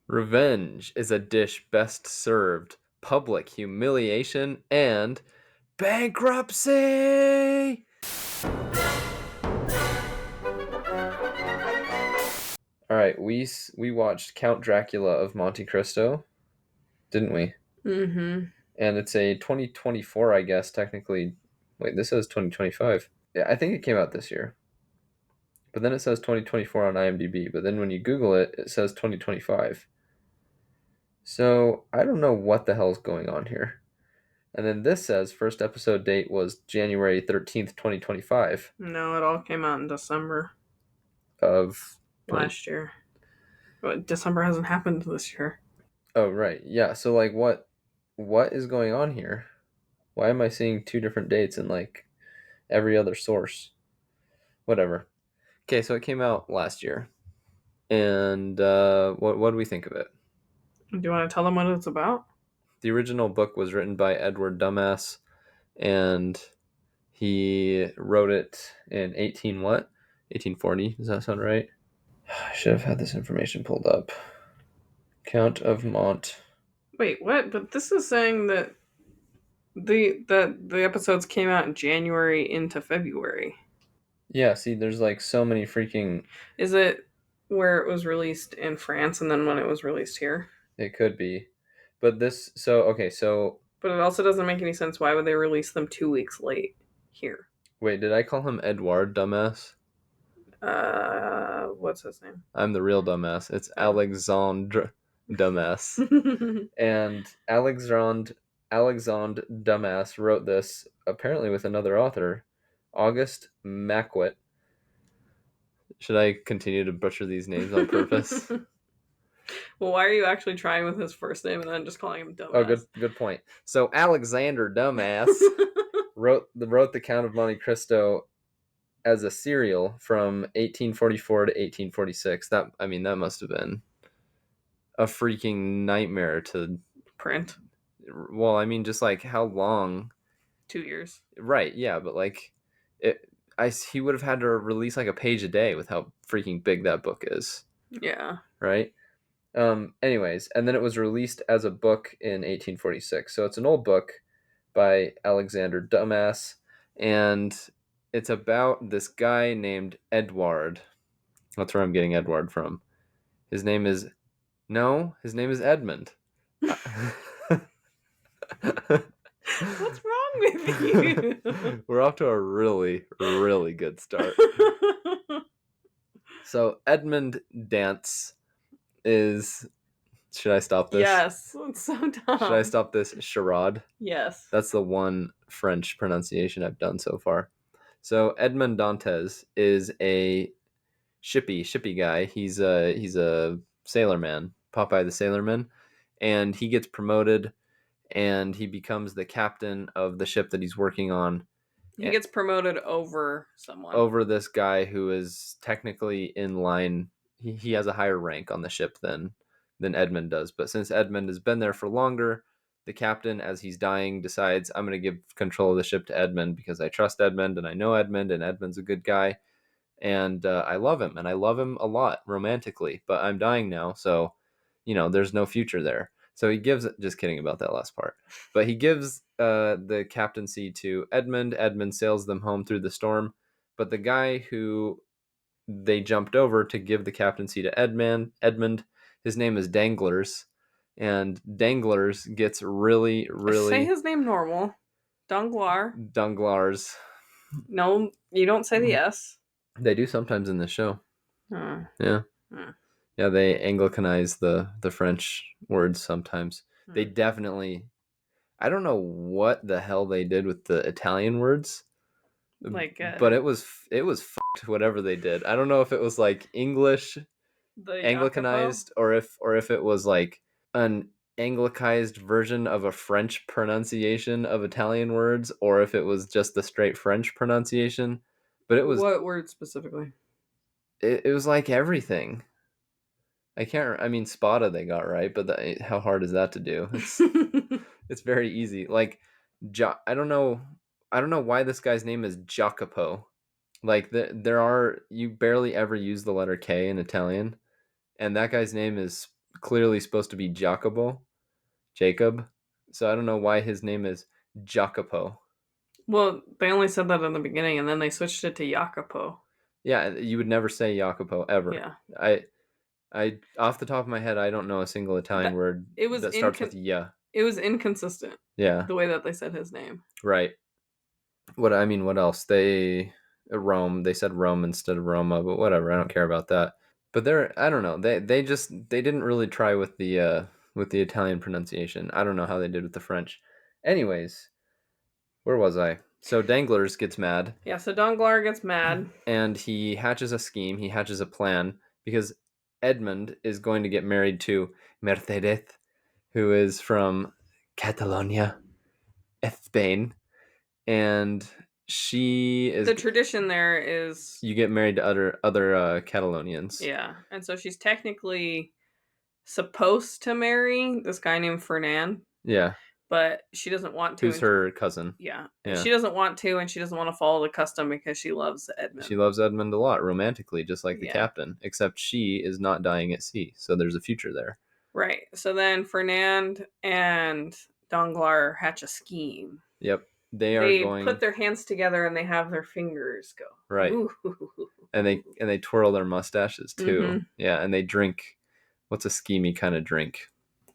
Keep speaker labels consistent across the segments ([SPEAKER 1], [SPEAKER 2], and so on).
[SPEAKER 1] Revenge is a dish best served public humiliation and bankruptcy. All right, we watched Count Dracula of Monte Cristo, didn't we?
[SPEAKER 2] Mm-hmm.
[SPEAKER 1] And it's a 2024, I guess, technically. Wait, this says 2025. Yeah, I think it came out this year. But then it says 2024 on IMDb. But then when you Google it, it says 2025. So I don't know what the hell's going on here. And then this says first episode date was January 13th, 2025
[SPEAKER 2] No, it all came out in December
[SPEAKER 1] of 20.
[SPEAKER 2] last year. But December hasn't happened this year.
[SPEAKER 1] Oh, right. Yeah. So like what is going on here? Why am I seeing two different dates in like every other source? Whatever. Okay, so it came out last year. And what do we think of it?
[SPEAKER 2] Do you want to tell them what it's about?
[SPEAKER 1] The original book was written by Edward Dumbass, and he wrote it in 18 what? 1840. Does that sound right? I should have had this information pulled up. Count of Monte.
[SPEAKER 2] Wait, what? But this is saying that the episodes came out in January into February.
[SPEAKER 1] Yeah, see, there's like so many freaking.
[SPEAKER 2] Is it where it was released in France and then when it was released here?
[SPEAKER 1] It could be, but this. So okay, so
[SPEAKER 2] But it also doesn't make any sense. Why would they release them 2 weeks late here?
[SPEAKER 1] wait, did I call him Edward Dumbass?
[SPEAKER 2] What's his name?
[SPEAKER 1] I'm the real dumbass. It's
[SPEAKER 2] Oh.
[SPEAKER 1] Alexandre Dumbass, and Alexandre Dumbass wrote this apparently with another author, August Mackwit. Should I continue to butcher these names on purpose?
[SPEAKER 2] Well, why are you actually trying with his first name and then just calling him dumbass?
[SPEAKER 1] Oh, good point. So Alexander Dumbass wrote the Count of Monte Cristo as a serial from 1844 to 1846. That must have been a freaking nightmare to
[SPEAKER 2] print.
[SPEAKER 1] Well, I mean, just like how long?
[SPEAKER 2] 2 years.
[SPEAKER 1] Right? Yeah, but like, he would have had to release like a page a day with how freaking big that book is.
[SPEAKER 2] Yeah.
[SPEAKER 1] Right. Anyways, and then it was released as a book in 1846. So it's an old book by Alexander Dumbass, and it's about this guy named Edward. That's where I'm getting Edward from. His name is Edmund.
[SPEAKER 2] What's wrong with you?
[SPEAKER 1] We're off to a really, really good start. So Edmund Dance is. Should I stop this?
[SPEAKER 2] Yes, it's so dumb.
[SPEAKER 1] Should I stop this charade?
[SPEAKER 2] Yes.
[SPEAKER 1] That's the one French pronunciation I've done so far. So Edmond Dantes is a shippy guy. He's a sailor man, Popeye the Sailor Man, and he gets promoted and he becomes the captain of the ship that he's working on.
[SPEAKER 2] He gets promoted over someone.
[SPEAKER 1] Over this guy who is technically in line. He has a higher rank on the ship than Edmund does. But since Edmund has been there for longer, the captain, as he's dying, decides, I'm going to give control of the ship to Edmund because I trust Edmund and I know Edmund and Edmund's a good guy. And I love him, and I love him a lot romantically, but I'm dying now, so, there's no future there. So he gives, just kidding about that last part, but he gives the captaincy to Edmund. Edmund sails them home through the storm, but the guy who they jumped over to give the captaincy to Edmund, his name is Danglars, and Danglars gets really, really...
[SPEAKER 2] Say his name normal.
[SPEAKER 1] Danglars.
[SPEAKER 2] No, you don't say the S.
[SPEAKER 1] They do sometimes in this show. Yeah.
[SPEAKER 2] Hmm.
[SPEAKER 1] Yeah, they Anglicanize the French words sometimes. They definitely... I don't know what the hell they did with the Italian words. But it was fucked, whatever they did. I don't know if it was like English Anglicanized or if it was like an Anglicized version of a French pronunciation of Italian words, or if it was just the straight French pronunciation. But it was...
[SPEAKER 2] What word specifically?
[SPEAKER 1] It was like everything. Spada they got right, but how hard is that to do? It's very easy. Like, I don't know why this guy's name is Jacopo. Like, you barely ever use the letter K in Italian, and that guy's name is clearly supposed to be Jacob. So I don't know why his name is Jacopo.
[SPEAKER 2] Well, they only said that in the beginning, and then they switched it to Jacopo.
[SPEAKER 1] Yeah, you would never say Jacopo ever.
[SPEAKER 2] Yeah,
[SPEAKER 1] I off the top of my head, I don't know a single Italian
[SPEAKER 2] that
[SPEAKER 1] word
[SPEAKER 2] it was
[SPEAKER 1] that starts with yeah.
[SPEAKER 2] it was inconsistent
[SPEAKER 1] Yeah,
[SPEAKER 2] the way that they said his name.
[SPEAKER 1] right. What else? Rome. They said Rome instead of Roma, but whatever. I don't care about that. But I don't know. They didn't really try with the Italian pronunciation. I don't know how they did with the French. Anyways, where was I? So Danglars gets mad
[SPEAKER 2] Yeah, so Danglars gets mad.
[SPEAKER 1] and he hatches a scheme. He hatches a plan because Edmund is going to get married to Mercedes, who is from Catalonia, Spain, and she is.
[SPEAKER 2] The tradition there is,
[SPEAKER 1] You get married to other Catalonians.
[SPEAKER 2] yeah, and so she's technically supposed to marry this guy named Fernand,
[SPEAKER 1] Yeah,
[SPEAKER 2] but she doesn't want to,
[SPEAKER 1] who's
[SPEAKER 2] and
[SPEAKER 1] her cousin.
[SPEAKER 2] yeah,
[SPEAKER 1] Yeah,
[SPEAKER 2] she doesn't want to, and she doesn't want to follow the custom because she loves
[SPEAKER 1] she
[SPEAKER 2] Edmund.
[SPEAKER 1] loves Edmund a lot romantically, just like the
[SPEAKER 2] Yeah,
[SPEAKER 1] captain. Except she is not dying at sea, so there's a future there.
[SPEAKER 2] right. So then Fernand and Danglars hatch a scheme.
[SPEAKER 1] Yep, they are
[SPEAKER 2] They put
[SPEAKER 1] going
[SPEAKER 2] their hands together and they have their fingers go.
[SPEAKER 1] right,
[SPEAKER 2] Ooh.
[SPEAKER 1] and they twirl their mustaches too.
[SPEAKER 2] Mm-hmm.
[SPEAKER 1] Yeah, and they drink. What's a schemy kind of drink?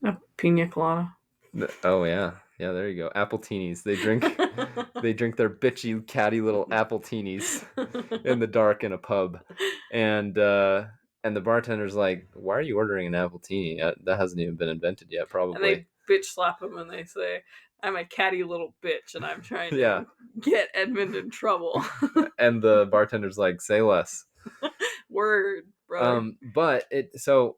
[SPEAKER 2] A pina colada.
[SPEAKER 1] Oh yeah, yeah. There you go. Appletinis. They drink their bitchy, catty little appletinis in the dark in a pub, and the bartender's like, "Why are you ordering an appletini? That hasn't even been invented yet,
[SPEAKER 2] And
[SPEAKER 1] probably."
[SPEAKER 2] they bitch slap him and they say, I'm a catty little bitch and I'm trying
[SPEAKER 1] Yeah,
[SPEAKER 2] to get Edmund in trouble.
[SPEAKER 1] and the bartender's like, "Say less."
[SPEAKER 2] Word, brother.
[SPEAKER 1] But so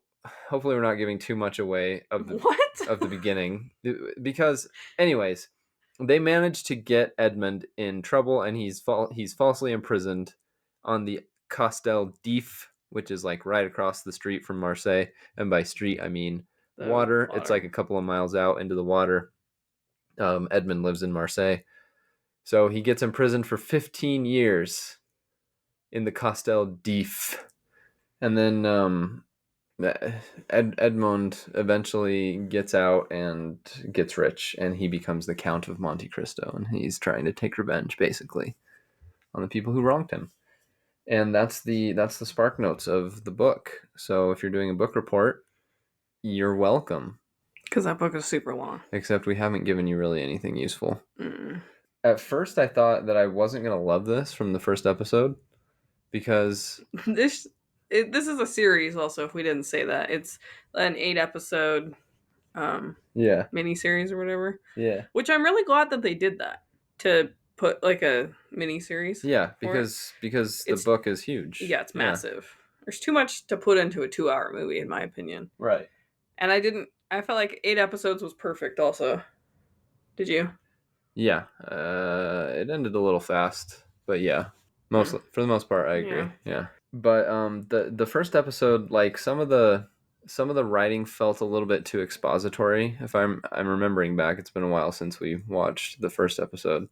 [SPEAKER 1] hopefully we're not giving too much away
[SPEAKER 2] What?
[SPEAKER 1] of the beginning because anyways they managed to get Edmund in trouble and he's falsely imprisoned on the Castel d'If, which is like right across the street from Marseille, and by street I mean
[SPEAKER 2] The
[SPEAKER 1] water. It's like
[SPEAKER 2] water.
[SPEAKER 1] a couple of miles out into the water. Edmund lives in Marseille, so he gets imprisoned for 15 years in the Castel d'If, and then Edmond eventually gets out and gets rich, and he becomes the Count of Monte Cristo, and he's trying to take revenge, basically, on the people who wronged him. And that's the spark notes of the book. So if you're doing a book report, you're welcome.
[SPEAKER 2] Because that book is super long.
[SPEAKER 1] Except we haven't given you really anything useful.
[SPEAKER 2] Mm.
[SPEAKER 1] At first, I thought that I wasn't gonna love this from the first episode because
[SPEAKER 2] This this is a series also, if we didn't say that. It's an 8 episode
[SPEAKER 1] yeah,
[SPEAKER 2] miniseries or whatever.
[SPEAKER 1] yeah,
[SPEAKER 2] Which I'm really glad that they did that. To put like a miniseries
[SPEAKER 1] yeah,
[SPEAKER 2] for it.
[SPEAKER 1] because the
[SPEAKER 2] It's
[SPEAKER 1] book is huge.
[SPEAKER 2] Yeah, it's massive. There's too much to put into a 2 hour movie, in my opinion.
[SPEAKER 1] Right.
[SPEAKER 2] And I felt like 8 episodes was perfect also. Did you?
[SPEAKER 1] Yeah, it ended a little fast, but yeah,
[SPEAKER 2] Hmm.
[SPEAKER 1] mostly for the most part, I
[SPEAKER 2] Yeah.
[SPEAKER 1] agree. Yeah, but the first episode, like some of the writing felt a little bit too expository. If I'm remembering back, it's been a while since we watched the first episode,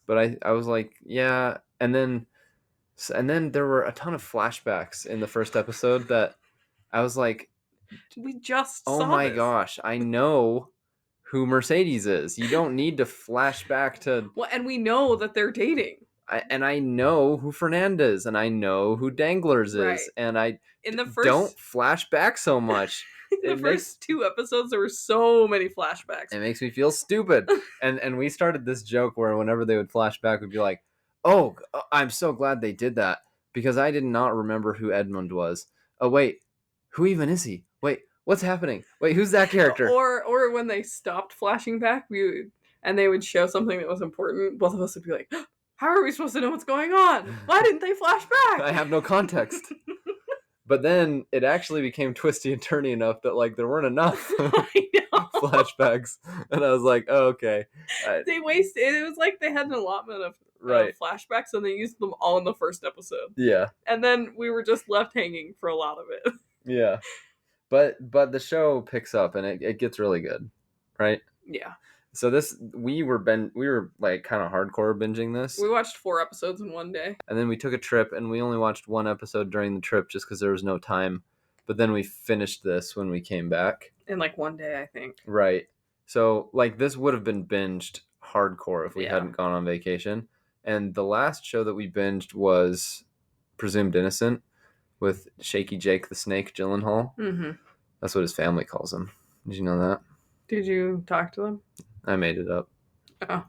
[SPEAKER 1] but I was like, yeah, and then there were a ton of flashbacks in the first episode that I was like,
[SPEAKER 2] We just
[SPEAKER 1] oh
[SPEAKER 2] saw
[SPEAKER 1] my
[SPEAKER 2] this.
[SPEAKER 1] gosh, I know who Mercedes is. You don't need to flash back to
[SPEAKER 2] Well, and we know that they're dating.
[SPEAKER 1] and I know who Fernandez and I know who Danglars is,
[SPEAKER 2] Right.
[SPEAKER 1] and I
[SPEAKER 2] In the
[SPEAKER 1] don't
[SPEAKER 2] first
[SPEAKER 1] flash back so much.
[SPEAKER 2] in the
[SPEAKER 1] It makes
[SPEAKER 2] first 2 episodes there were so many flashbacks.
[SPEAKER 1] it makes me feel stupid. And we started this joke where whenever they would flash back, we'd be like, "Oh, I'm so glad they did that because I did not remember who Edmund was. Oh wait, who even is he? Wait, what's happening? Wait, who's that character?"
[SPEAKER 2] Or when they stopped flashing back, and they would show something that was important, both of us would be like, how are we supposed to know what's going on? Why didn't they flash
[SPEAKER 1] I
[SPEAKER 2] back?
[SPEAKER 1] have no context. But then it actually became twisty and turny enough that like there weren't enough
[SPEAKER 2] I know.
[SPEAKER 1] flashbacks, and I was like, oh, okay,
[SPEAKER 2] They wasted it. Was like they had an allotment of
[SPEAKER 1] right,
[SPEAKER 2] flashbacks and they used them all in the first episode.
[SPEAKER 1] yeah,
[SPEAKER 2] And then we were just left hanging for a lot of it.
[SPEAKER 1] yeah. But the show picks up and it gets really good, right?
[SPEAKER 2] Yeah.
[SPEAKER 1] So we were like kind of hardcore binging this,
[SPEAKER 2] We watched 4 episodes in one day.
[SPEAKER 1] and then we took a trip and we only watched one episode during the trip just because there was no time but then we finished this when we came back.
[SPEAKER 2] In like one day, I think.
[SPEAKER 1] Right. So like this would have been binged hardcore if we
[SPEAKER 2] Yeah.
[SPEAKER 1] hadn't gone on vacation. And the last show that we binged was Presumed Innocent with Shaky Jake the Snake Gyllenhaal.
[SPEAKER 2] Mm-hmm.
[SPEAKER 1] That's what his family calls him. Did you know that?
[SPEAKER 2] Did you talk to them?
[SPEAKER 1] I made it up,
[SPEAKER 2] Oh,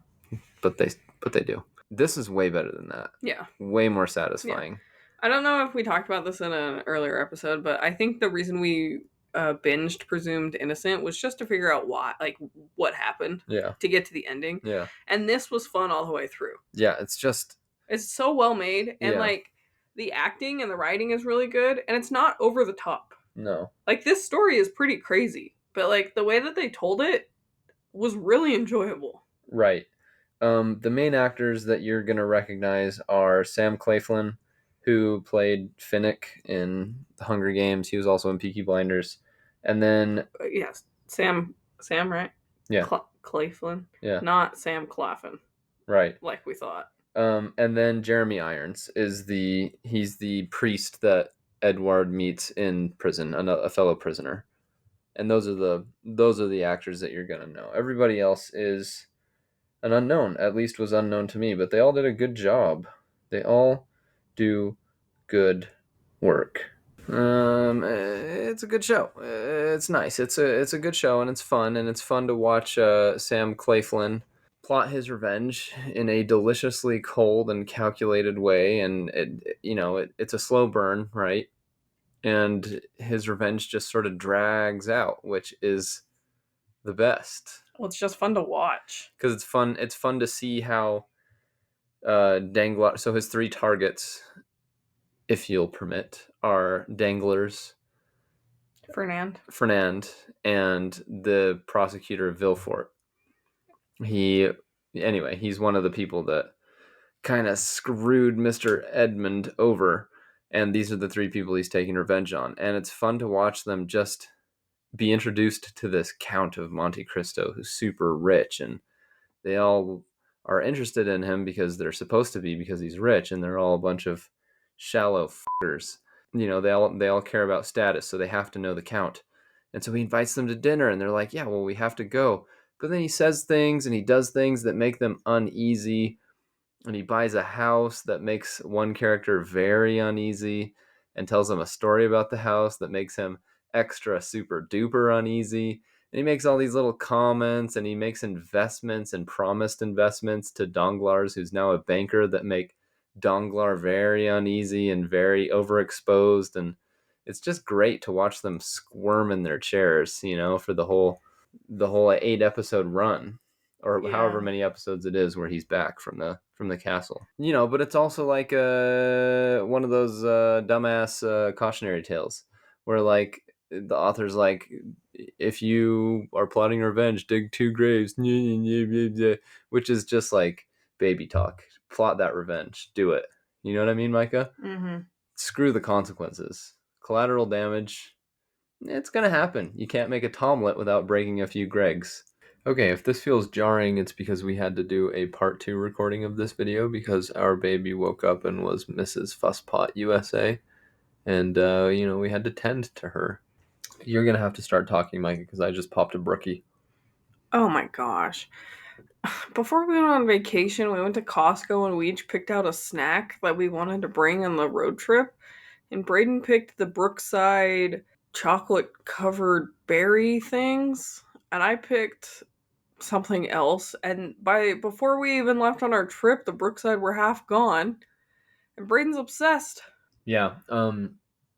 [SPEAKER 1] but they do. This is way better than that.
[SPEAKER 2] yeah.
[SPEAKER 1] Way more
[SPEAKER 2] Yeah.
[SPEAKER 1] satisfying.
[SPEAKER 2] I don't know if we talked about this in an earlier episode, but I think the reason we binged Presumed Innocent was just to figure out why, like, what happened
[SPEAKER 1] Yeah.
[SPEAKER 2] to get to the ending.
[SPEAKER 1] Yeah.
[SPEAKER 2] And this was fun all the way through.
[SPEAKER 1] Yeah, it's just
[SPEAKER 2] It's so well made, and
[SPEAKER 1] Yeah.
[SPEAKER 2] like the acting and the writing is really good, and it's not over the top.
[SPEAKER 1] no.
[SPEAKER 2] Like this story is pretty crazy, but like the way that they told it was really enjoyable.
[SPEAKER 1] Right. The main actors that you're gonna recognize are Sam Claflin, who played Finnick in The Hunger Games. He was also in Peaky Blinders. And then
[SPEAKER 2] Yes, Sam, right?
[SPEAKER 1] yeah,
[SPEAKER 2] Claflin,
[SPEAKER 1] yeah,
[SPEAKER 2] not Sam Claflin,
[SPEAKER 1] right.
[SPEAKER 2] like we thought.
[SPEAKER 1] And then Jeremy Irons he's the priest that Edward meets in prison, a fellow prisoner. And those are the actors that you're gonna know. Everybody else is an unknown, at least was unknown to me, but they all did a good job. They all do good work. It's a good show. It's nice. It's a good show, and it's fun to watch Sam Claflin plot his revenge in a deliciously cold and calculated way, and it's a slow burn, right? And his revenge just sort of drags out, which is the best
[SPEAKER 2] Well, it's just fun to watch.
[SPEAKER 1] because it's fun. It's fun to see how Danglar. So his three targets, if you'll permit, are Danglars, Fernand, and the prosecutor Villefort. He's one of the people that kind of screwed Mr. Edmund over, and these are the three people he's taking revenge on. And it's fun to watch them just be introduced to this Count of Monte Cristo who's super rich, and they all are interested in him because they're supposed to be because he's rich, and they're all a bunch of shallow fuckers. They all care about status, so they have to know the Count. And so he invites them to dinner, and they're like, "Yeah, well, we have to go." But then he says things and he does things that make them uneasy, and he buys a house that makes one character very uneasy and tells him a story about the house that makes him extra super duper uneasy. And he makes all these little comments, and he makes investments and promised investments to Danglars, who's now a banker, that make Danglar very uneasy and very overexposed. And it's just great to watch them squirm in their chairs, for the whole 8 episode run, or however
[SPEAKER 2] Yeah.
[SPEAKER 1] many episodes it is where he's back from the castle. But it's also like one of those dumbass cautionary tales where like the author's like, if you are plotting revenge, dig 2 graves, which is just like baby talk. Plot that revenge, do it. You know what I mean, Micah?
[SPEAKER 2] Mm-hmm.
[SPEAKER 1] Screw the consequences. Collateral damage, it's gonna happen. You can't make a tomlet without breaking a few Gregs. Okay, if this feels jarring, it's because we had to do a part 2 recording of this video because our baby woke up and was Mrs. Fusspot USA, and we had to tend to her. You're gonna have to start talking, Micah, because I just popped a brookie.
[SPEAKER 2] Oh my gosh. Before we went on vacation, we went to Costco and we each picked out a snack that we wanted to bring on the road trip. And Braden picked the Brookside chocolate covered berry things. And I picked something else. And before we even left on our trip, the Brookside were half gone. And Braden's obsessed.
[SPEAKER 1] Yeah.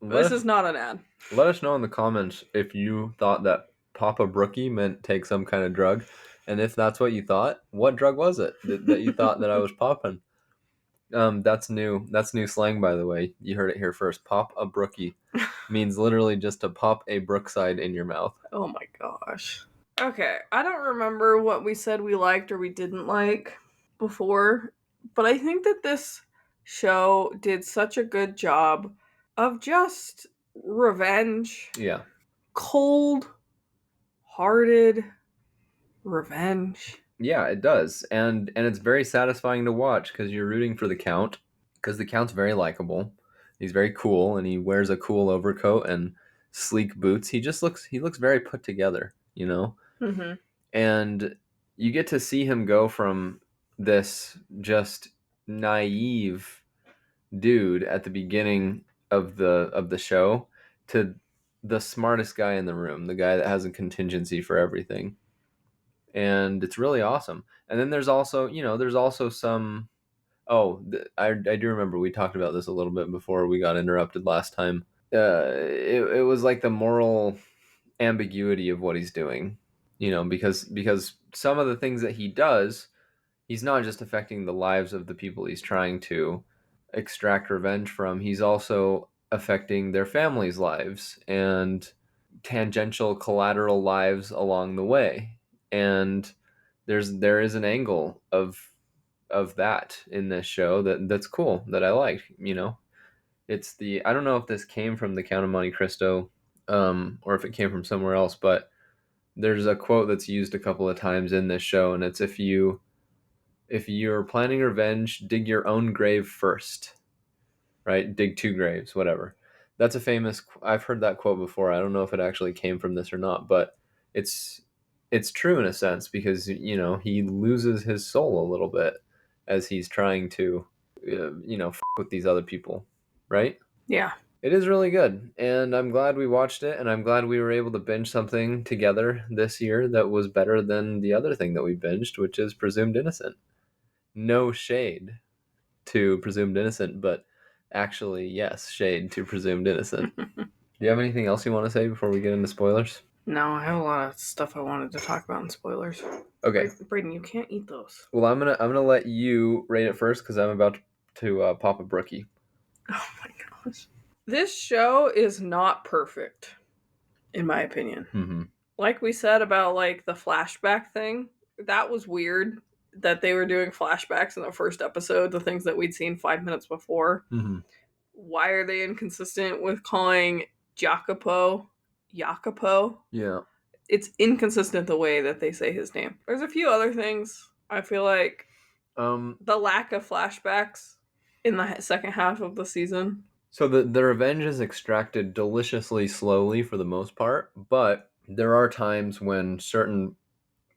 [SPEAKER 2] This is not an ad.
[SPEAKER 1] Let us know in the comments if you thought that Papa Brookie meant take some kind of drug, and if that's what you thought, what drug was it that you thought that I was popping? That's new. That's new slang, by the way. You heard it here first. Pop a brookie means literally just to pop a Brookside in your mouth.
[SPEAKER 2] Oh my gosh. Okay, I don't remember what we said we liked or we didn't like before, but I think that this show did such a good job of just revenge.
[SPEAKER 1] Yeah.
[SPEAKER 2] Cold hearted revenge.
[SPEAKER 1] Yeah, it does, and it's very satisfying to watch because you're rooting for the Count, because the Count's very likable. He's very cool, and he wears a cool overcoat, and sleek boots. He looks very put together, you know?
[SPEAKER 2] Mm-hmm.
[SPEAKER 1] And you get to see him go from this just naive dude at the beginning of the show to the smartest guy in the room, the guy that has a contingency for everything. And it's really awesome. And then there's also, there's also some. Oh, I do remember we talked about this a little bit before we got interrupted last time. It was like the moral ambiguity of what he's doing, because some of the things that he does, he's not just affecting the lives of the people he's trying to extract revenge from, he's also affecting their families' lives and tangential collateral lives along the way. And there is an angle of that in this show that's cool, that I like. It's the I don't know if this came from the Count of Monte Cristo, or if it came from somewhere else, but there's a quote that's used a couple of times in this show, and it's if you're planning revenge, dig your own grave first, right? Dig two graves, whatever. That's a famous. I've heard that quote before. I don't know if it actually came from this or not, but it's it's true in a sense, because he loses his soul a little bit as he's trying to with these other people, right?
[SPEAKER 2] Yeah.
[SPEAKER 1] It is really good, and I'm glad we watched it, and I'm glad we were able to binge something together this year that was better than the other thing that we binged, which is Presumed Innocent. No shade to Presumed Innocent, but actually, yes, shade to Presumed Innocent. Do you have anything else you want to say before we get into spoilers?
[SPEAKER 2] No, I have a lot of stuff I wanted to talk about in spoilers.
[SPEAKER 1] Okay.
[SPEAKER 2] Braden, you can't eat those.
[SPEAKER 1] Well, I'm gonna let you rate it first because I'm about to pop a brookie.
[SPEAKER 2] Oh my gosh. This show is not perfect, in my opinion.
[SPEAKER 1] Mm-hmm.
[SPEAKER 2] Like we said about like the flashback thing, that was weird that they were doing flashbacks in the first episode, the things that we'd seen 5 minutes before.
[SPEAKER 1] Mm-hmm.
[SPEAKER 2] Why are they inconsistent with calling Jacopo?
[SPEAKER 1] Yeah.
[SPEAKER 2] It's inconsistent the way that they say his name. There's a few other things. I feel like
[SPEAKER 1] Um.
[SPEAKER 2] the lack of flashbacks in the second half of the season.
[SPEAKER 1] So the revenge is extracted deliciously slowly for the most part, but there are times when certain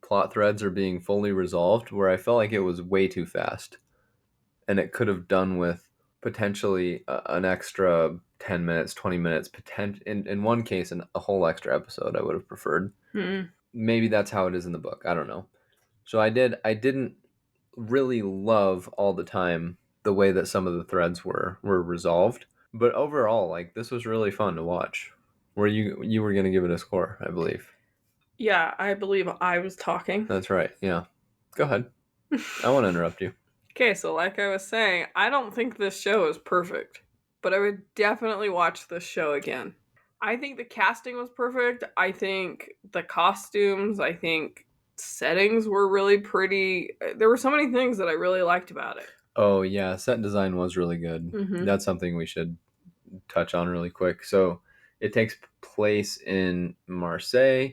[SPEAKER 1] plot threads are being fully resolved where I felt like it was way too fast, and it could have done with potentially an extra 10 minutes, 20 minutes, in one case a whole extra episode I would have preferred.
[SPEAKER 2] Hmm.
[SPEAKER 1] Maybe that's how it is in the book. I don't know. So I didn't really love all the time the way that some of the threads were resolved, but overall, like, this was really fun to watch. Where you were going to give it a score, I believe.
[SPEAKER 2] Yeah, I believe I was talking.
[SPEAKER 1] That's right. Yeah. Go ahead. I want to interrupt you.
[SPEAKER 2] Okay, so like I was saying, I don't think this show is perfect, but I would definitely watch this show again. I think the casting was perfect. I think the costumes, I think settings were really pretty. There were so many things that I really liked about it.
[SPEAKER 1] Oh yeah, set design was really good.
[SPEAKER 2] Mm-hmm.
[SPEAKER 1] That's something we should touch on really quick. So it takes place in Marseille,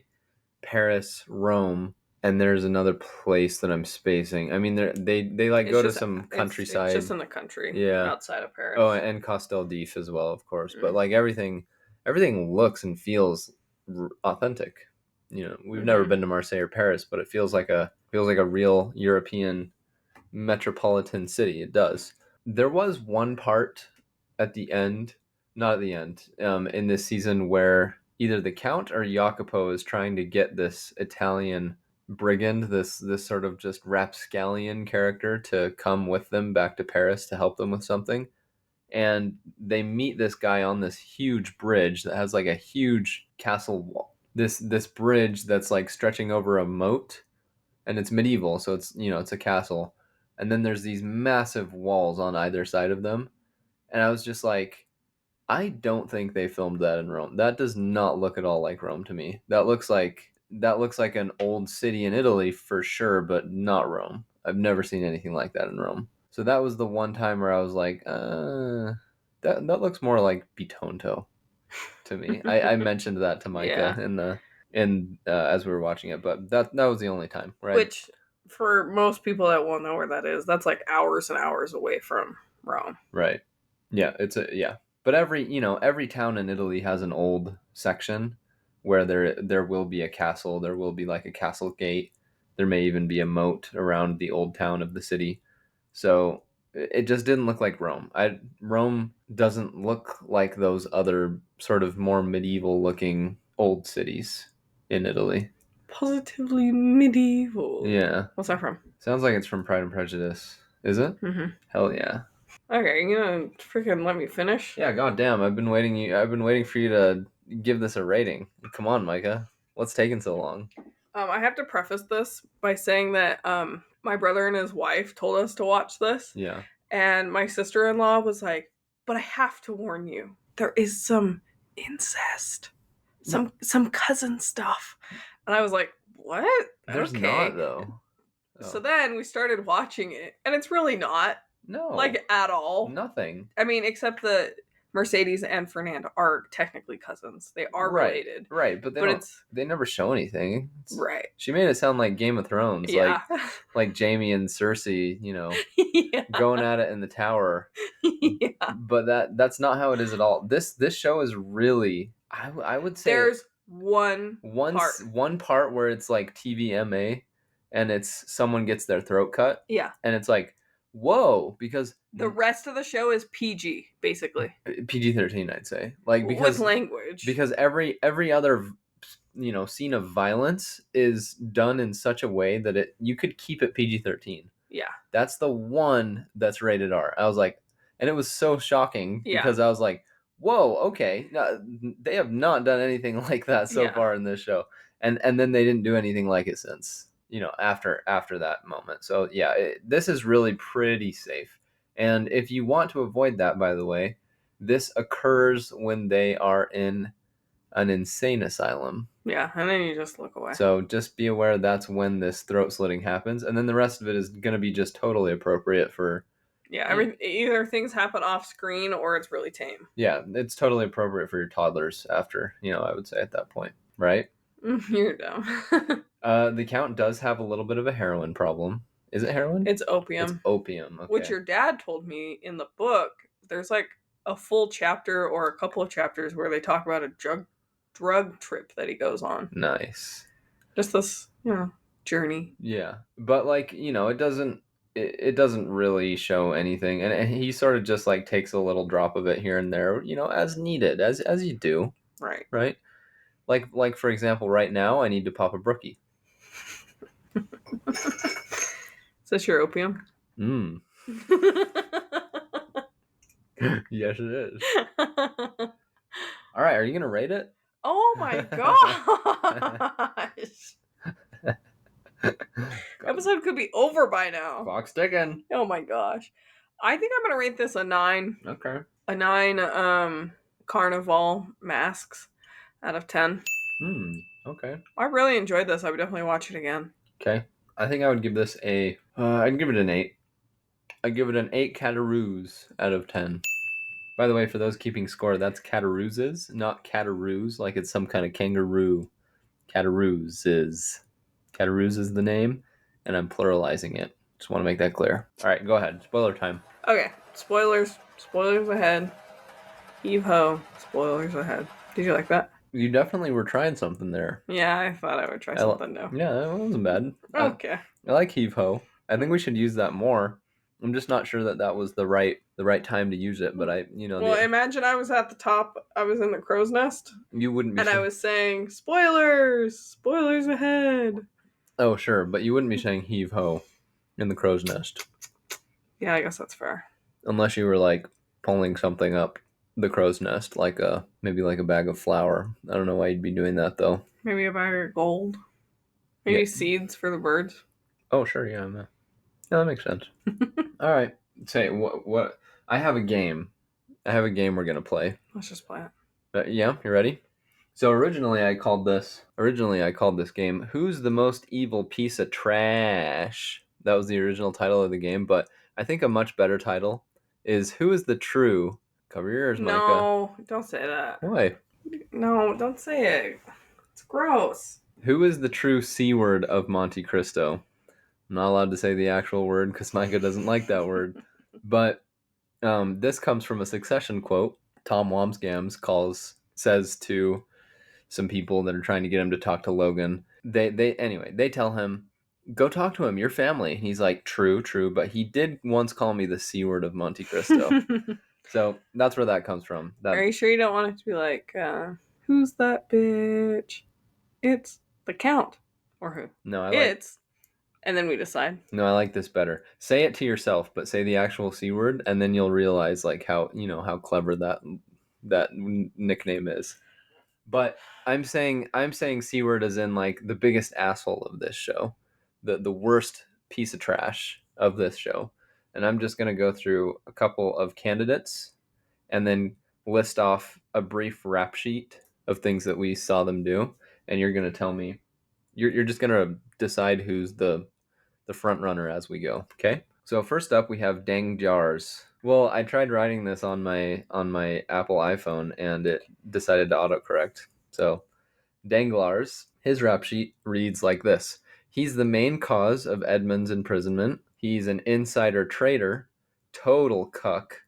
[SPEAKER 1] Paris, Rome, and there's another place that I'm spacing. I mean, they like
[SPEAKER 2] It's
[SPEAKER 1] go to
[SPEAKER 2] just
[SPEAKER 1] some
[SPEAKER 2] it's just
[SPEAKER 1] countryside.
[SPEAKER 2] in the country
[SPEAKER 1] Yeah.
[SPEAKER 2] outside of
[SPEAKER 1] Oh,
[SPEAKER 2] Paris.
[SPEAKER 1] and Castel d'If as well, of course. But
[SPEAKER 2] Mm.
[SPEAKER 1] like everything looks and feels authentic. We've never
[SPEAKER 2] Mm-hmm.
[SPEAKER 1] been to Marseille or Paris, but it feels like a real European metropolitan city. It does. There was one part at the end, not at the end, in this season where either the Count or Jacopo is trying to get this Italian brigand, this sort of just rapscallion character, to come with them back to Paris to help them with something. And they meet this guy on this huge bridge that has like a huge castle wall. This bridge that's like stretching over a moat, and it's medieval, so it's a castle. And then there's these massive walls on either side of them, and I was just like, I don't think they filmed that in Rome. That does not look at all like Rome to me. That looks like an old city in Italy for sure, but not Rome. I've never seen anything like that in Rome. So that was the one time where I was like, that looks more like Bitonto to me. I mentioned that to Micah
[SPEAKER 2] Yeah.
[SPEAKER 1] in as we were watching it, but that was the only time where I.
[SPEAKER 2] Which, for most people that won't know where that is, that's like hours and hours away from Rome.
[SPEAKER 1] Right. Yeah, it's a yeah. But every town in Italy has an old section where there will be a castle, there will be like a castle gate. There may even be a moat around the old town of the city. So it just didn't look like Rome. Rome doesn't look like those other sort of more medieval looking old cities in Italy.
[SPEAKER 2] Positively medieval.
[SPEAKER 1] Yeah.
[SPEAKER 2] What's that from?
[SPEAKER 1] Sounds like it's from Pride and Prejudice. Is it?
[SPEAKER 2] Mm-hmm.
[SPEAKER 1] Hell yeah.
[SPEAKER 2] Okay, you gonna freaking let me finish?
[SPEAKER 1] Yeah, goddamn. I've been waiting for you to give this a rating. Come on, Micah. What's taking so long?
[SPEAKER 2] I have to preface this by saying that my brother and his wife told us to watch this,
[SPEAKER 1] Yeah.
[SPEAKER 2] and my sister-in-law was like, "But I have to warn you, there is some incest,
[SPEAKER 1] No,
[SPEAKER 2] some cousin stuff," and I was like, "What?
[SPEAKER 1] there's not
[SPEAKER 2] Okay."
[SPEAKER 1] though.
[SPEAKER 2] So
[SPEAKER 1] Oh.
[SPEAKER 2] then we started watching it, and it's really not
[SPEAKER 1] No.
[SPEAKER 2] like at all.
[SPEAKER 1] Nothing.
[SPEAKER 2] I mean, except that Mercedes and Fernando are technically cousins; they are
[SPEAKER 1] Right.
[SPEAKER 2] related,
[SPEAKER 1] Right, but
[SPEAKER 2] but it's
[SPEAKER 1] they never show anything.
[SPEAKER 2] right.
[SPEAKER 1] She made it sound like Game of Thrones,
[SPEAKER 2] Yeah.
[SPEAKER 1] like Jaime and Cersei,
[SPEAKER 2] Yeah.
[SPEAKER 1] going at it in the tower.
[SPEAKER 2] Yeah.
[SPEAKER 1] But that's not how it is at all. This show is really I would say
[SPEAKER 2] There's one part.
[SPEAKER 1] one part where it's like TVMA and it's someone gets their throat cut
[SPEAKER 2] Yeah.
[SPEAKER 1] and it's like, whoa, because
[SPEAKER 2] The rest of the show is PG, basically.
[SPEAKER 1] PG-13 I'd say. Like
[SPEAKER 2] With language.
[SPEAKER 1] because every other scene of violence is done in such a way that you could keep it PG-13.
[SPEAKER 2] Yeah.
[SPEAKER 1] That's the one that's rated R. I was like, and it was so shocking
[SPEAKER 2] Yeah.
[SPEAKER 1] because I was like, whoa, okay. No, they have not done anything like that so
[SPEAKER 2] Yeah.
[SPEAKER 1] far in this show. And then they didn't do anything like it since, after that moment. So yeah, this is really pretty safe. And if you want to avoid that, by the way, this occurs when they are in an insane asylum.
[SPEAKER 2] Yeah, and then you just look away.
[SPEAKER 1] So just be aware that's when this throat slitting happens, and then the rest of it is going to be just totally appropriate for.
[SPEAKER 2] Yeah, either things happen off screen or it's really tame.
[SPEAKER 1] Yeah, it's totally appropriate for your toddlers after, I would say at that point, right?
[SPEAKER 2] You're dumb.
[SPEAKER 1] The Count does have a little bit of a heroin problem. Is it heroin?
[SPEAKER 2] It's opium.
[SPEAKER 1] It's opium, okay.
[SPEAKER 2] Which your dad told me in the book, there's like a full chapter or a couple of chapters where they talk about a drug trip that he goes on.
[SPEAKER 1] Nice.
[SPEAKER 2] Just this, journey.
[SPEAKER 1] Yeah, but it doesn't really show anything, and he sort of just like takes a little drop of it here and there, as needed, as you do. Right. Like for example, right now I need to pop a brookie.
[SPEAKER 2] Is this your opium?
[SPEAKER 1] Yes, it is. All right, are you gonna rate it?
[SPEAKER 2] Oh my gosh! Episode could be over by now.
[SPEAKER 1] Clock's ticking.
[SPEAKER 2] Oh my gosh! I think I'm gonna rate this a 9.
[SPEAKER 1] Okay.
[SPEAKER 2] A 9. Carnival masks out of 10.
[SPEAKER 1] Okay.
[SPEAKER 2] I really enjoyed this. I would definitely watch it again.
[SPEAKER 1] Okay. I think I would give this I'd give it an 8. I'd give it an 8 cataroos out of 10. By the way, for those keeping score, that's catarooses, not cataroos, like it's some kind of kangaroo. Cataroos is the name, and I'm pluralizing it. Just want to make that clear. All right, go ahead. Spoiler time.
[SPEAKER 2] Okay, spoilers ahead. Heave ho, spoilers ahead. Did you like that?
[SPEAKER 1] You definitely were trying something there.
[SPEAKER 2] Yeah, I thought I would try something new.
[SPEAKER 1] Yeah, that wasn't bad.
[SPEAKER 2] Okay.
[SPEAKER 1] I like heave ho. I think we should use that more. I'm just not sure that was the right time to use it, but
[SPEAKER 2] Well, imagine I was at the top. I was in the crow's nest.
[SPEAKER 1] You wouldn't be.
[SPEAKER 2] And I was saying spoilers ahead.
[SPEAKER 1] Oh sure, but you wouldn't be saying heave ho in the crow's nest.
[SPEAKER 2] Yeah, I guess that's fair.
[SPEAKER 1] Unless you were like pulling something up the crow's nest, maybe like a bag of flour. I don't know why you'd be doing that though.
[SPEAKER 2] Maybe a bag of gold. Maybe seeds for the birds.
[SPEAKER 1] Oh sure, yeah, that makes sense. All right, say what? I have a game. We're gonna play.
[SPEAKER 2] Let's just play it.
[SPEAKER 1] Yeah, you ready? So originally I called this game "Who's the Most Evil Piece of Trash?" That was the original title of the game, but I think a much better title is "Who is the True?" Cover your ears, Micah.
[SPEAKER 2] No, don't say that.
[SPEAKER 1] Why?
[SPEAKER 2] No, don't say it. It's gross.
[SPEAKER 1] Who is the true C word of Monte Cristo? I'm not allowed to say the actual word because Micah doesn't like that word. But this comes from a Succession quote Tom Wambsgans says to some people that are trying to get him to talk to Logan. They tell him, go talk to him, your family. He's like, true, but he did once call me the C word of Monte Cristo. So that's where that comes from.
[SPEAKER 2] Are
[SPEAKER 1] That
[SPEAKER 2] you sure you don't want it to be like, who's that bitch? It's the Count. Or who?
[SPEAKER 1] no,
[SPEAKER 2] It's. And then we decide.
[SPEAKER 1] I like this better. Say it to yourself, but say the actual C word, and then you'll realize like how clever that nickname is. But I'm saying C word as in like the biggest asshole of this show, the worst piece of trash of this show. And I'm just gonna go through a couple of candidates and then list off a brief rap sheet of things that we saw them do, and you're gonna tell me you're just gonna decide who's the front runner as we go. Okay. So first up we have Dang Jars. Well, I tried writing this on my Apple iPhone and it decided to autocorrect. So Danglars, his rap sheet reads like this: he's the main cause of Edmund's imprisonment. He's an insider traitor, total cuck,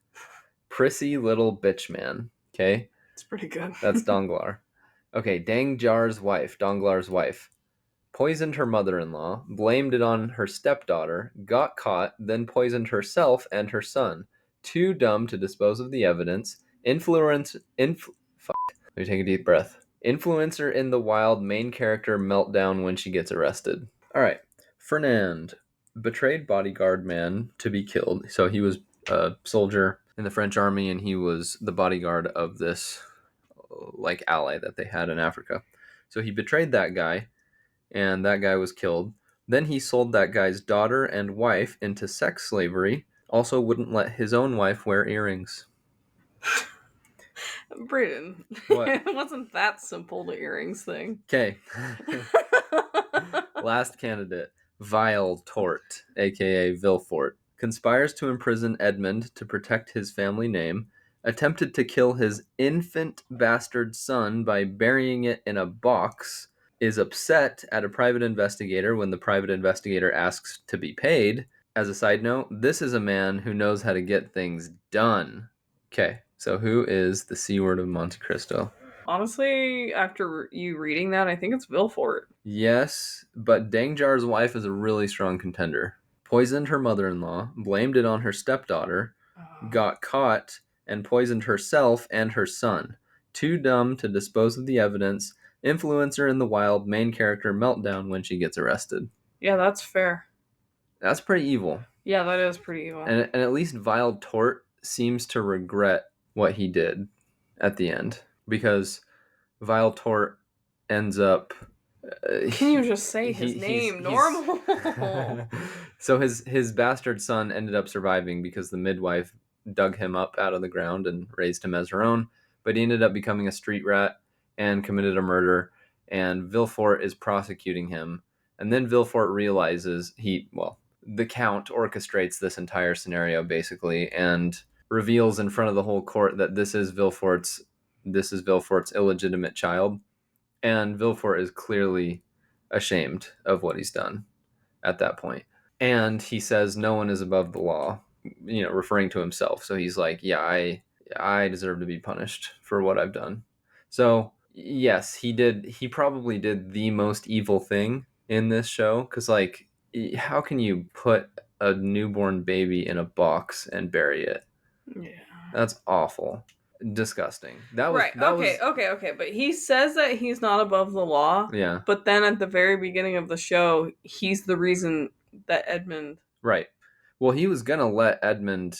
[SPEAKER 1] prissy little bitch man. Okay,
[SPEAKER 2] It's pretty good.
[SPEAKER 1] that's Danglar. Okay, Danglar's wife, poisoned her mother-in-law, blamed it on her stepdaughter, got caught, then poisoned herself and her son. Too dumb to dispose of the evidence. Let me take a deep breath. Influencer in the wild, main character meltdown when she gets arrested. All right. Fernand, betrayed bodyguard man to be killed. So he was a soldier in the French army and he was the bodyguard of this like ally that they had in Africa. So he betrayed that guy and that guy was killed. Then he sold that guy's daughter and wife into sex slavery. Also wouldn't let his own wife wear earrings.
[SPEAKER 2] Brayden,
[SPEAKER 1] What?
[SPEAKER 2] it wasn't that simple, the earrings thing.
[SPEAKER 1] Okay. Last candidate, Vile Tort, aka Villefort, conspires to imprison Edmund to protect his family name, attempted to kill his infant bastard son by burying it in a box, is upset at a private investigator when the private investigator asks to be paid. As a side note, this is a man who knows how to get things done. Okay, so who is the C word of Monte Cristo?
[SPEAKER 2] Honestly, after you reading that, I think it's Villefort.
[SPEAKER 1] Yes, but Dangjar's wife is a really strong contender. Poisoned her mother-in-law, blamed it on her stepdaughter, got caught, and poisoned herself and her son. Too dumb to dispose of the evidence. Influencer in the wild, main character meltdown when she gets arrested.
[SPEAKER 2] Yeah, that's fair.
[SPEAKER 1] That's pretty evil.
[SPEAKER 2] Yeah, that is pretty evil.
[SPEAKER 1] And at least Vile Tort seems to regret what he did at the end. Because Vile Tort ends up
[SPEAKER 2] Can you just say his name normal?
[SPEAKER 1] So his bastard son ended up surviving because the midwife dug him up out of the ground and raised him as her own, but he ended up becoming a street rat and committed a murder, and Villefort is prosecuting him. And then Villefort realizes the Count orchestrates this entire scenario basically and reveals in front of the whole court that this is Villefort's illegitimate child. And Villefort is clearly ashamed of what he's done at that point. And he says no one is above the law, referring to himself. So he's like, yeah, I deserve to be punished for what I've done. So yes, he probably did the most evil thing in this show. Because like, how can you put a newborn baby in a box and bury it?
[SPEAKER 2] Yeah.
[SPEAKER 1] That's awful. Disgusting.
[SPEAKER 2] Okay. But he says that he's not above the law.
[SPEAKER 1] Yeah.
[SPEAKER 2] But then at the very beginning of the show, he's the reason that Edmund.
[SPEAKER 1] Right. Well, he was gonna let Edmund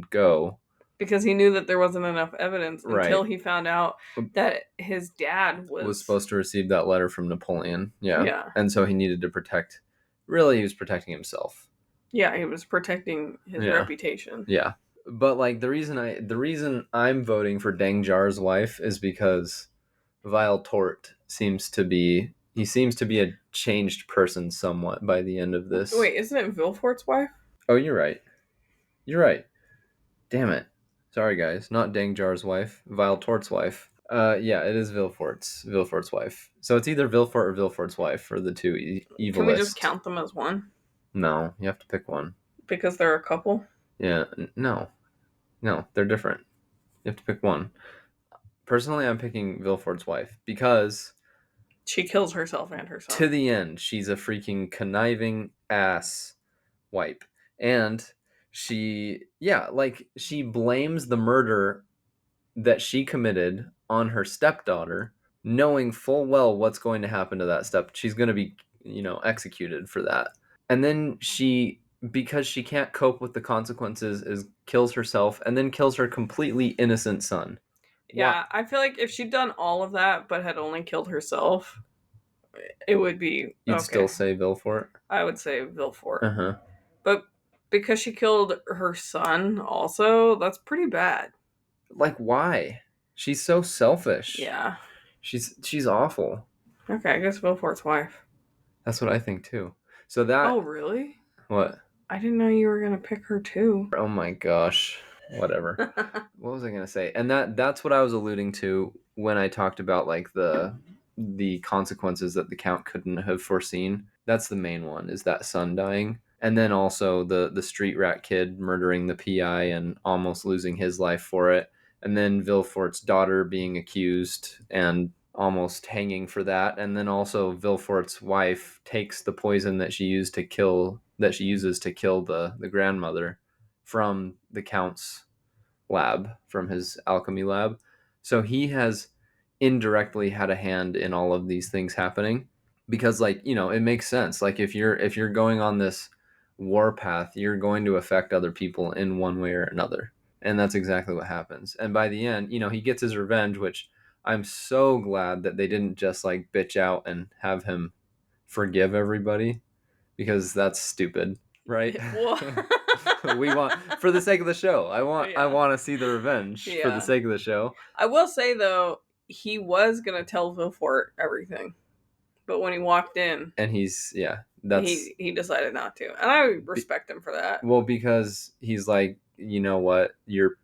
[SPEAKER 1] go.
[SPEAKER 2] Because he knew that there wasn't enough evidence until
[SPEAKER 1] Right.
[SPEAKER 2] he found out that his dad
[SPEAKER 1] was supposed to receive that letter from Napoleon. Yeah.
[SPEAKER 2] Yeah.
[SPEAKER 1] And so he needed to protect. Really, he was protecting himself.
[SPEAKER 2] Yeah, he was protecting his reputation.
[SPEAKER 1] Yeah. But like the reason I'm voting for Dangjar's wife is because Vile Tort seems to be a changed person somewhat by the end of this.
[SPEAKER 2] Wait, isn't it Villefort's wife?
[SPEAKER 1] Oh, you're right. You're right. Damn it. Sorry, guys. Not Dangjar's wife. Vile Tort's wife. Yeah, it is Villefort's wife. So it's either Villefort or Villefort's wife for the two evil.
[SPEAKER 2] Can we just count them as one?
[SPEAKER 1] No, you have to pick one.
[SPEAKER 2] Because they're a couple?
[SPEAKER 1] Yeah, no, they're different. You have to pick one. Personally, I'm picking Vilfort's wife because
[SPEAKER 2] She kills herself and her
[SPEAKER 1] to
[SPEAKER 2] son.
[SPEAKER 1] the end, she's a freaking conniving ass wipe. And she blames the murder that she committed on her stepdaughter, knowing full well what's going to happen to that step. She's going to be, executed for that. And then because she can't cope with the consequences, is kills herself and then kills her completely innocent son. What?
[SPEAKER 2] Yeah, I feel like if she'd done all of that but had only killed herself, it would be
[SPEAKER 1] You'd still
[SPEAKER 2] okay.
[SPEAKER 1] say Vilfort?
[SPEAKER 2] I would say Vilfort.
[SPEAKER 1] Uh huh.
[SPEAKER 2] But because she killed her son also, that's pretty bad.
[SPEAKER 1] Like, why? She's so selfish.
[SPEAKER 2] Yeah.
[SPEAKER 1] She's awful.
[SPEAKER 2] Okay, I guess Vilfort's wife.
[SPEAKER 1] That's what I think too. So
[SPEAKER 2] Oh,
[SPEAKER 1] that
[SPEAKER 2] really?
[SPEAKER 1] what?
[SPEAKER 2] I didn't know you were gonna pick her too.
[SPEAKER 1] Oh my gosh. Whatever. What was I gonna say? And that's what I was alluding to when I talked about like the consequences that the count couldn't have foreseen. That's the main one, is that son dying. And then also the street rat kid murdering the PI and almost losing his life for it. And then Vilfort's daughter being accused and almost hanging for that. And then also Vilfort's wife takes the poison that she uses to kill the grandmother from the count's lab, from his alchemy lab. So he has indirectly had a hand in all of these things happening, because it makes sense. Like if you're going on this war path, you're going to affect other people in one way or another. And that's exactly what happens. And by the end, he gets his revenge, which I'm so glad that they didn't just like bitch out and have him forgive everybody, because that's stupid, right?
[SPEAKER 2] Well,
[SPEAKER 1] We want, for the sake of the show. I
[SPEAKER 2] yeah,
[SPEAKER 1] want to see the revenge for the
[SPEAKER 2] yeah.
[SPEAKER 1] sake of the show.
[SPEAKER 2] I will say though, he was gonna tell Vilfort everything, but when he walked in,
[SPEAKER 1] And that's
[SPEAKER 2] he decided not to, and I respect him for that.
[SPEAKER 1] well, because he's like, you know what,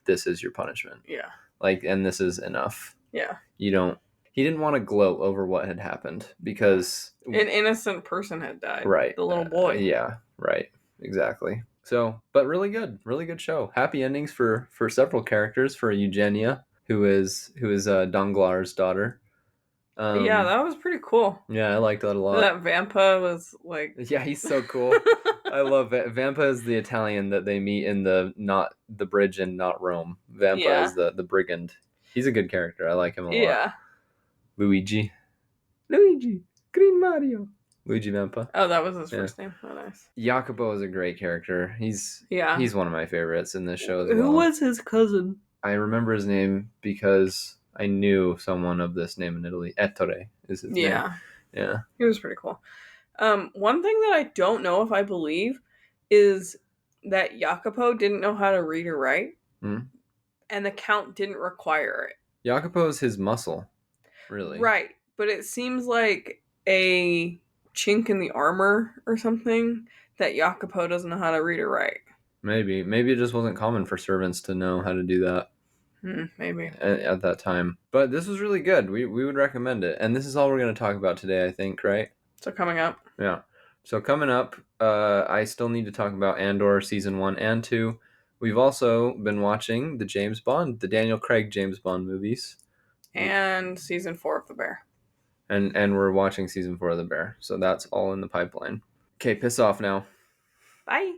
[SPEAKER 1] this is your punishment.
[SPEAKER 2] Yeah,
[SPEAKER 1] Like, and this is enough.
[SPEAKER 2] yeah.
[SPEAKER 1] You don't. He didn't want to gloat over what had happened because,
[SPEAKER 2] An innocent person had died.
[SPEAKER 1] right,
[SPEAKER 2] The little boy.
[SPEAKER 1] yeah, right, exactly. So, but really good show. Happy endings for several characters. For Eugenia, who is Danglar's daughter.
[SPEAKER 2] Yeah,
[SPEAKER 1] Um,
[SPEAKER 2] that was pretty cool.
[SPEAKER 1] yeah, I liked that a lot.
[SPEAKER 2] That Vampa was like.
[SPEAKER 1] Yeah, he's so cool. I love it. Vampa is the Italian that they meet in the not the bridge in Not Rome. Vampa
[SPEAKER 2] Yeah,
[SPEAKER 1] is the brigand. He's a good character. I like him a lot.
[SPEAKER 2] yeah.
[SPEAKER 1] Luigi. Luigi. Green Mario. Luigi Vampa.
[SPEAKER 2] Oh, that was his
[SPEAKER 1] Yeah.
[SPEAKER 2] first name. Oh, nice.
[SPEAKER 1] Jacopo is a great character.
[SPEAKER 2] Yeah.
[SPEAKER 1] He's one of my favorites in this show as
[SPEAKER 2] Who
[SPEAKER 1] well.
[SPEAKER 2] was his cousin?
[SPEAKER 1] I remember his name because I knew someone of this name in Italy. Ettore is his name.
[SPEAKER 2] Yeah,
[SPEAKER 1] Yeah.
[SPEAKER 2] he was pretty cool. One thing that I don't know if I believe is that Jacopo didn't know how to read or write,
[SPEAKER 1] Hmm?
[SPEAKER 2] and the Count didn't require it.
[SPEAKER 1] Jacopo is his muscle, really.
[SPEAKER 2] Right, but it seems like a chink in the armor or something that Jacopo doesn't know how to read or write.
[SPEAKER 1] Maybe it just wasn't common for servants to know how to do that
[SPEAKER 2] Maybe.
[SPEAKER 1] at that time. But this was really good. We would recommend it. And this is all we're going to talk about today, I think, right?
[SPEAKER 2] So coming up.
[SPEAKER 1] Yeah. So coming up, I still need to talk about Andor season 1 and 2. We've also been watching the Daniel Craig James Bond movies.
[SPEAKER 2] And season 4 of The Bear.
[SPEAKER 1] And we're watching season 4 of The Bear. So that's all in the pipeline. Okay, piss off now.
[SPEAKER 2] Bye.